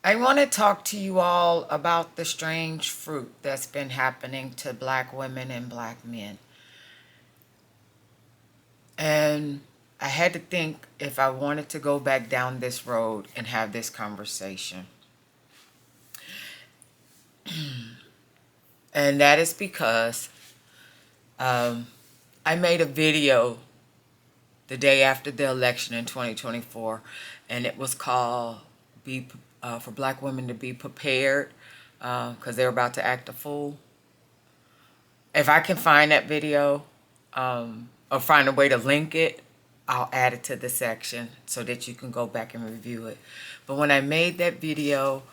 I want to talk to you all about the strange fruit that's been happening to black women and black men. And I had to think if I wanted to go back down this road and have this conversation. And that is because I made a video the day after the election in 2024, and it was called for black women to be prepared because they're about to act a fool. If I can find that video or find a way to link it, I'll add it to the section so that you can go back and review it. But when I made that video,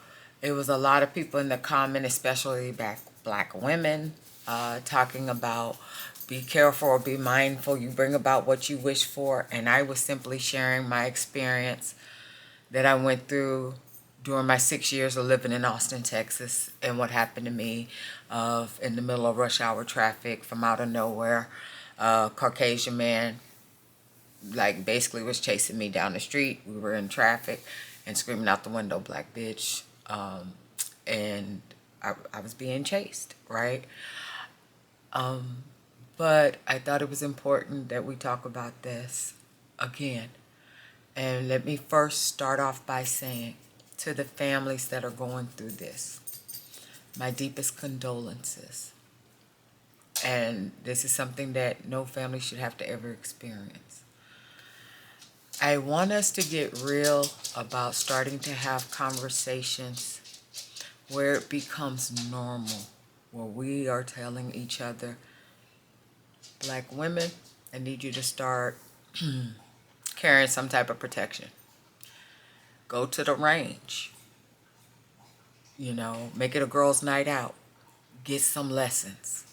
it was a lot of people in the comment, especially black women, talking about be careful or be mindful. You bring about what you wish for. And I was simply sharing my experience that I went through during my 6 years of living in Austin, Texas, and what happened to me in the middle of rush hour traffic from out of nowhere. Caucasian man, like, basically was chasing me down the street. We were in traffic and screaming out the window, "Black bitch." And I was being chased, right? But I thought it was important that we talk about this again. And let me first start off by saying to the families that are going through this, my deepest condolences. And this is something that no family should have to ever experience. I want us to get real about starting to have conversations where it becomes normal, where we are telling each other, black women, I need you to start carrying some type of protection. Go to the range. Make it a girls' night out. Get some lessons.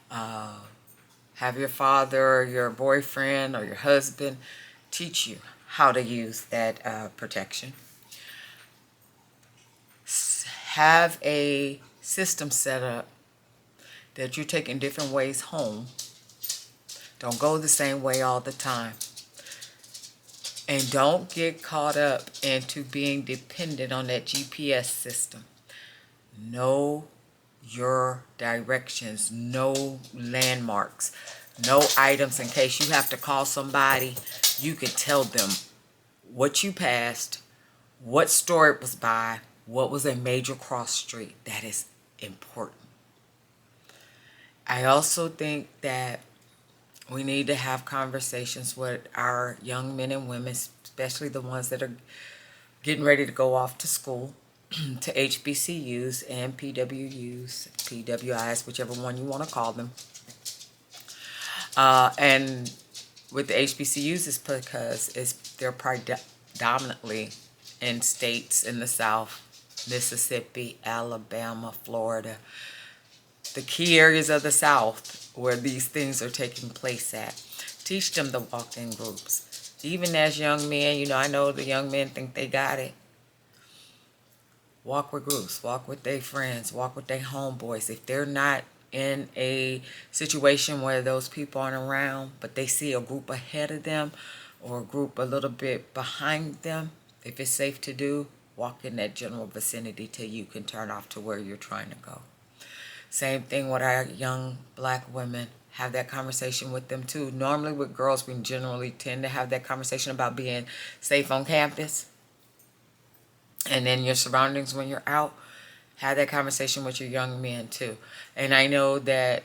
Have your father or your boyfriend or your husband teach you how to use that protection. Have a system set up that you're taking different ways home. Don't go the same way all the time. And don't get caught up into being dependent on that GPS system. Know your directions, know landmarks, know items in case you have to call somebody. You can tell them what you passed, what store it was by, what was a major cross street. That is important. I also think that we need to have conversations with our young men and women, especially the ones that are getting ready to go off to school, to HBCUs and PWUs, PWIs, whichever one you want to call them. And with the HBCUs, it's because they're predominantly in states in the South, Mississippi, Alabama, Florida, the key areas of the South where these things are taking place at. Teach them to walk in groups. Even as young men, I know the young men think they got it. Walk with groups, walk with their friends, walk with their homeboys. If they're not in a situation where those people aren't around, but they see a group ahead of them or a group a little bit behind them, if it's safe to do, walk in that general vicinity till you can turn off to where you're trying to go. Same thing with our young black women. Have that conversation with them too. Normally with girls, we generally tend to have that conversation about being safe on campus. And then your surroundings when you're out. Have that conversation with your young men too. And I know that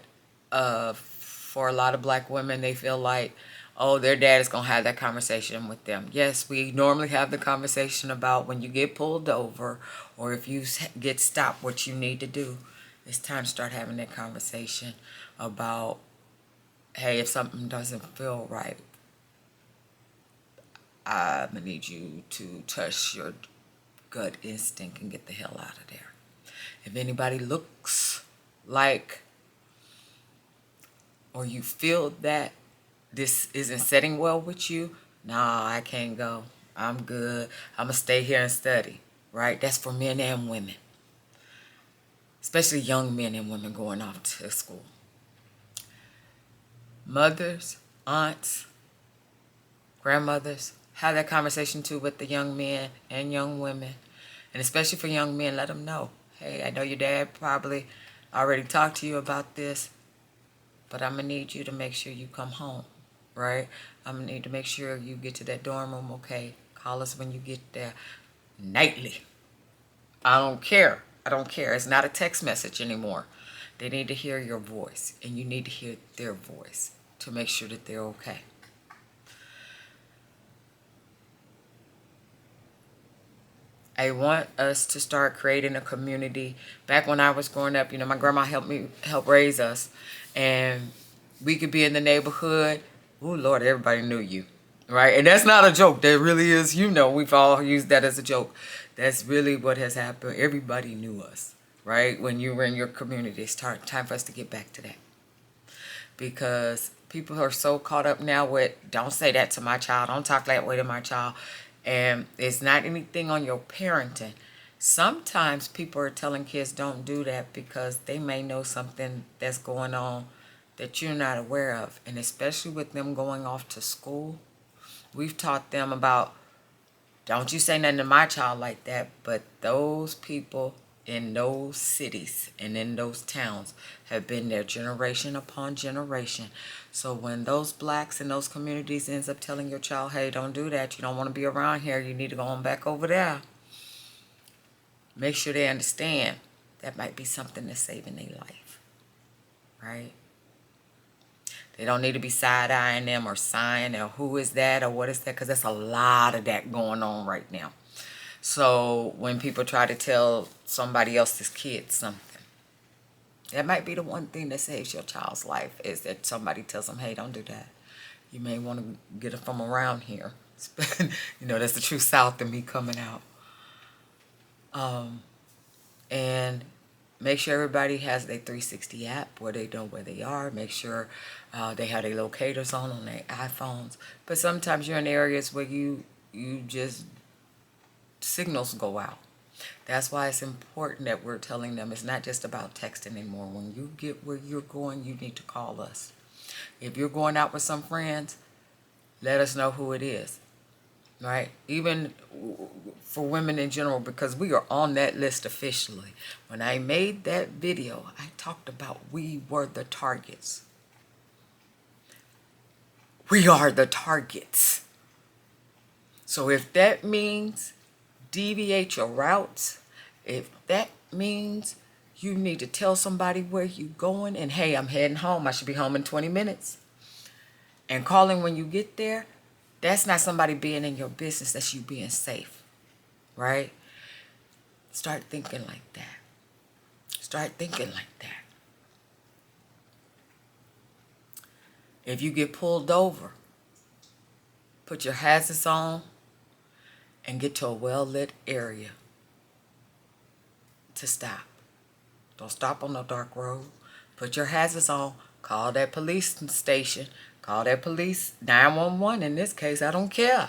for a lot of black women, they feel like, oh, their dad is going to have that conversation with them. Yes, we normally have the conversation about when you get pulled over or if you get stopped, what you need to do. It's time to start having that conversation about, hey, if something doesn't feel right, I'm going to need you to touch your gut instinct and get the hell out of there. If anybody looks like or you feel that this isn't setting well with you, nah, I can't go. I'm good. I'm going to stay here and study, right? That's for men and women. Especially young men and women going off to school. Mothers, aunts, grandmothers, have that conversation too with the young men and young women. And especially for young men, let them know, hey, I know your dad probably already talked to you about this, but I'm going to need you to make sure you come home, right? I'm going to need to make sure you get to that dorm room, okay? Call us when you get there nightly. I don't care. I don't care. It's not a text message anymore. They need to hear your voice, and you need to hear their voice to make sure that they're okay. I want us to start creating a community. Back when I was growing up, my grandma help raise us, and we could be in the neighborhood. Oh Lord, everybody knew you, right? And that's not a joke. That really is. We've all used that as a joke. That's really what has happened. Everybody knew us, right? When you were in your community, it's time for us to get back to that, because people are so caught up now with, don't say that to my child, don't talk that way to my child. And it's not anything on your parenting. Sometimes people are telling kids don't do that because they may know something that's going on that you're not aware of. And especially with them going off to school, we've taught them about, don't you say nothing to my child like that. But those people in those cities and in those towns have been there generation upon generation. So when those blacks in those communities ends up telling your child, hey, don't do that, you don't want to be around here, you need to go on back over there, make sure they understand that might be something that's saving their life, right? They don't need to be side-eyeing them or sighing or who is that or what is that, because there's a lot of that going on right now. So when people try to tell somebody else's kid something, that might be the one thing that saves your child's life, is that somebody tells them, hey, don't do that. You may want to get it from around here. That's the true South in me coming out. And make sure everybody has their 360 app where they know where they are. Make sure they have their locators on their iPhones. But sometimes you're in areas where you just, signals go out. That's why it's important that we're telling them it's not just about texting anymore. When you get where you're going, you need to call us. If you're going out with some friends, let us know who it is, right? Even for women in general, because we are on that list officially. When I made that video, I talked about we were the targets. We are the targets. So if that means deviate your routes, if that means you need to tell somebody where you're going and, hey, I'm heading home, I should be home in 20 minutes, and calling when you get there, that's not somebody being in your business, that's you being safe, right? Start thinking like that. Start thinking like that. If you get pulled over, put your hazards on and get to a well-lit area to stop. Don't stop on no dark road. Put your hazards on. Call that police station. Call that police 911 in this case. I don't care.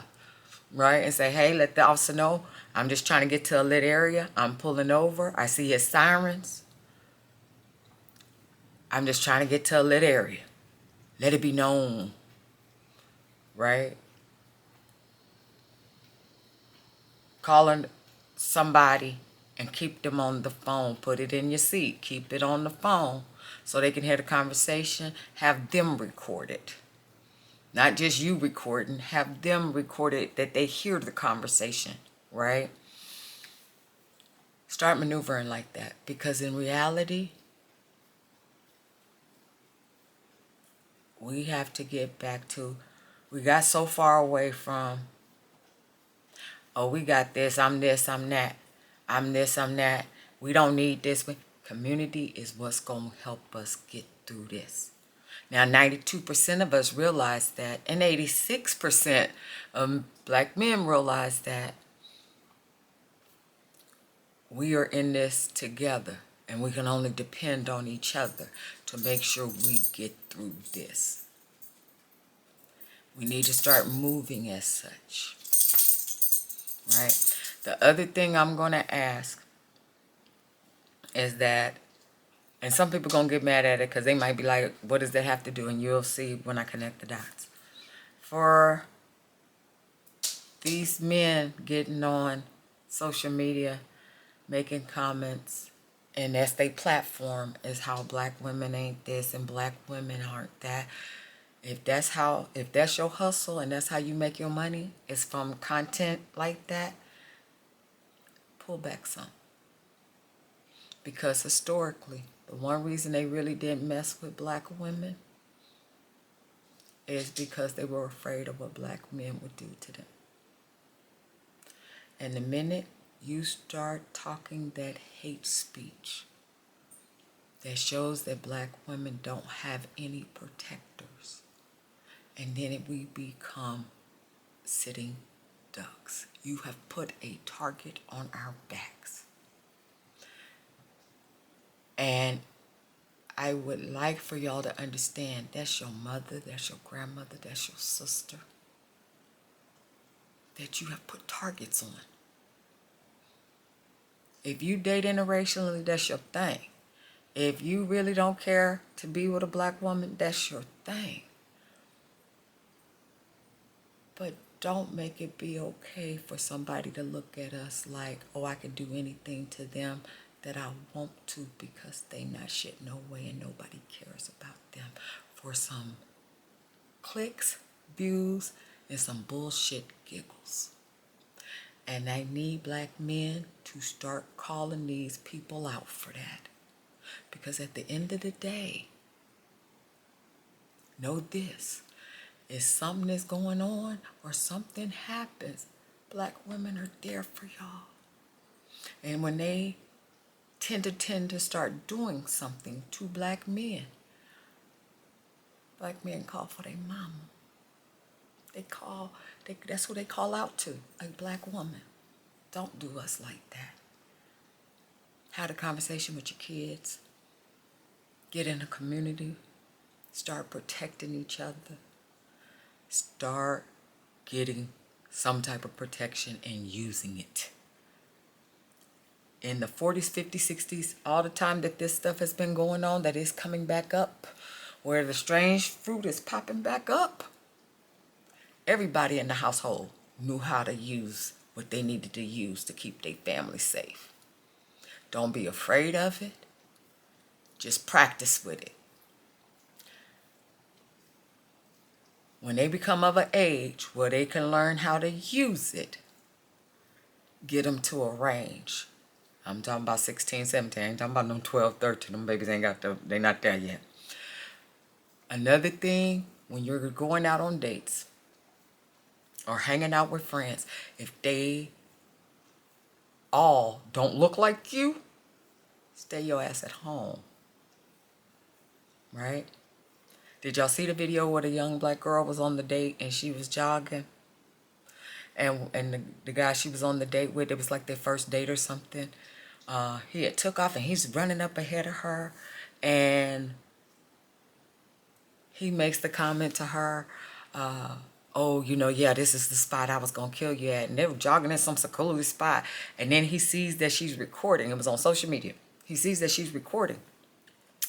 Right? And say, hey, let the officer know I'm just trying to get to a lit area. I'm pulling over. I see his sirens. I'm just trying to get to a lit area. Let it be known. Right? Calling somebody and keep them on the phone. Put it in your seat. Keep it on the phone so they can hear the conversation. Have them record it. Not just you recording. Have them record it that they hear the conversation, right? Start maneuvering like that, because in reality, we have to get back to, we got so far away from, oh, we got this, I'm this, I'm that. I'm this, I'm that. We don't need this. Community is what's going to help us get through this. Now, 92% of us realize that, and 86% of black men realize that we are in this together, and we can only depend on each other to make sure we get through this. We need to start moving as such, right? The other thing I'm going to ask is that, and some people going to get mad at it because they might be like, what does that have to do? And you'll see when I connect the dots. For these men getting on social media making comments, and that's their platform, is how black women ain't this and black women aren't that. If that's your hustle and that's how you make your money, is from content like that, pull back some. Because historically, the one reason they really didn't mess with black women is because they were afraid of what black men would do to them. And the minute you start talking that hate speech that shows that black women don't have any protectors, and then we become sitting ducks. You have put a target on our backs. And I would like for y'all to understand, that's your mother, that's your grandmother, that's your sister, that you have put targets on. If you date interracially, that's your thing. If you really don't care to be with a black woman, that's your thing. But don't make it be okay for somebody to look at us like, oh, I can do anything to them that I want to because they not shit no way and nobody cares about them for some clicks, views, and some bullshit giggles. And I need black men to start calling these people out for that. Because at the end of the day, know this, if something is going on or something happens, black women are there for y'all. And when they tend to start doing something to black men call for their mama. That's who they call out to, a black woman. Don't do us like that. Have a conversation with your kids. Get in a community. Start protecting each other. Start getting some type of protection and using it. In the 40s, 50s, 60s, all the time that this stuff has been going on, that is coming back up, where the strange fruit is popping back up, everybody in the household knew how to use what they needed to use to keep their family safe. Don't be afraid of it. Just practice with it. When they become of an age where they can learn how to use it, get them to a range. I'm talking about 16, 17. I ain't talking about them 12, 13. Them babies they not there yet. Another thing, when you're going out on dates or hanging out with friends, if they all don't look like you, stay your ass at home. Right? Did y'all see the video where the young black girl was on the date and she was jogging? And the guy she was on the date with, it was like their first date or something. He had took off and he's running up ahead of her. And he makes the comment to her, oh, yeah, this is the spot I was going to kill you at. And they were jogging in some secluded spot. And then he sees that she's recording. It was on social media. He sees that she's recording.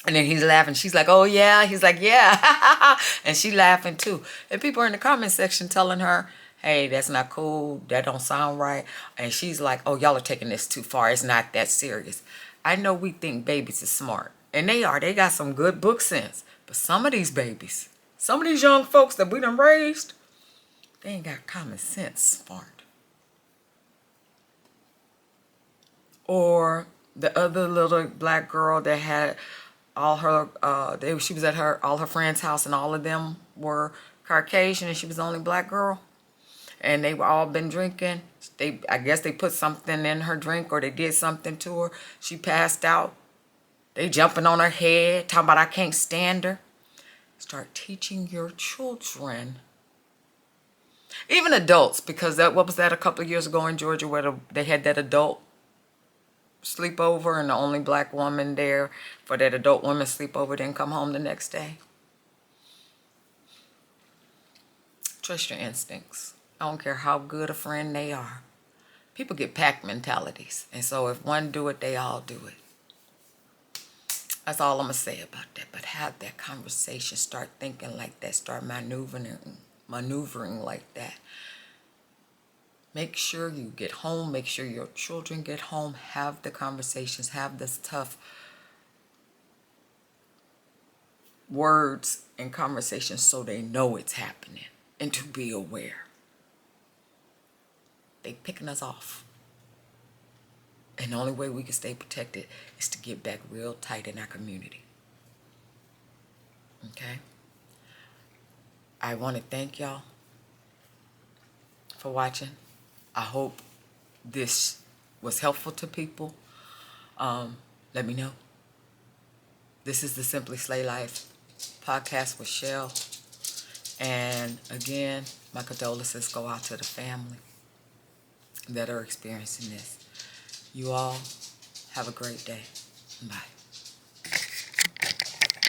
And then he's laughing. She's like, oh, yeah. He's like, yeah. And she laughing, too. And people are in the comment section telling her, hey, that's not cool. That don't sound right. And she's like, oh, y'all are taking this too far. It's not that serious. I know we think babies are smart. And they are. They got some good book sense. But some of these babies, some of these young folks that we done raised, they ain't got common sense smart. Or the other little black girl that had all her, she was at all her friends' house and all of them were Caucasian and she was the only black girl. And they were all been drinking. I guess they put something in her drink or they did something to her. She passed out. They jumping on her head, talking about I can't stand her. Start teaching your children, even adults, because what was that a couple of years ago in Georgia where they had that adult sleepover and the only black woman there for that adult woman sleepover didn't come home the next day. Trust your instincts. I don't care how good a friend they are. People get pack mentalities. And so if one do it, they all do it. That's all I'm going to say about that. But have that conversation. Start thinking like that. Start maneuvering like that. Make sure you get home. Make sure your children get home. Have the conversations. Have this tough words and conversations so they know it's happening and to be aware. They picking us off. And the only way we can stay protected is to get back real tight in our community. Okay? I want to thank y'all for watching. I hope this was helpful to people. Let me know. This is the Simply Slay Life podcast with Chelle. And again, my condolences go out to the family that are experiencing this. You all have a great day. Bye.